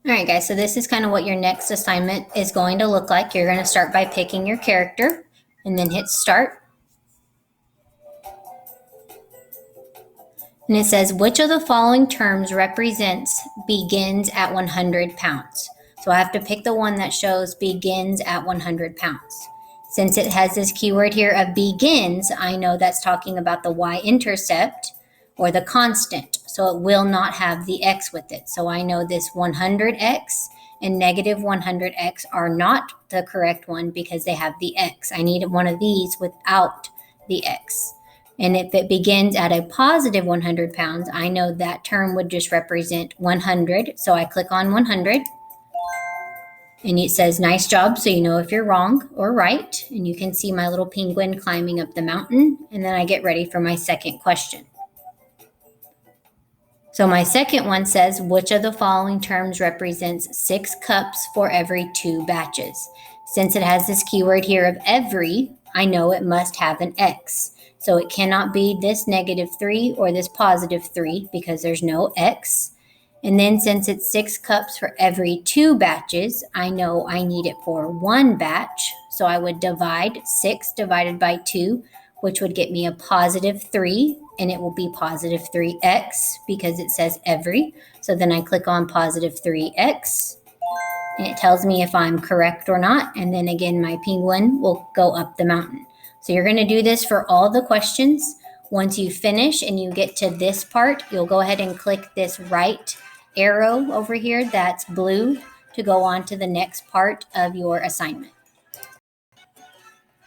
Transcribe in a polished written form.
All right, guys, so this is kind of what your next assignment is going to look like. You're going to start by picking your character and then hit start. And it says, which of the following terms represents begins at 100 pounds? So I have to pick the one that shows begins at 100 pounds. Since it has this keyword here of begins, I know that's talking about the y-intercept or the constant. So it will not have the x with it. So I know this 100x and negative 100x are not the correct one because they have the x. I need one of these without the x. And if it begins at a positive 100 pounds, I know that term would just represent 100. So I click on 100. And it says, nice job, so you know if you're wrong or right. And you can see my little penguin climbing up the mountain. And then I get ready for my second question. So my second one says, which of the following terms represents 6 cups for every 2 batches? Since it has this keyword here of every, I know it must have an x. So it cannot be this negative 3 or this positive 3 because there's no x. And then since it's 6 cups for every 2 batches, I know I need it for 1 batch. So I would divide 6 divided by 2, which would get me a positive 3. And it will be positive 3x because it says every. So then I click on positive 3x. And it tells me if I'm correct or not. And then again, my penguin will go up the mountain. So you're going to do this for all the questions. Once you finish and you get to this part, you'll go ahead and click this right arrow over here that's blue to go on to the next part of your assignment.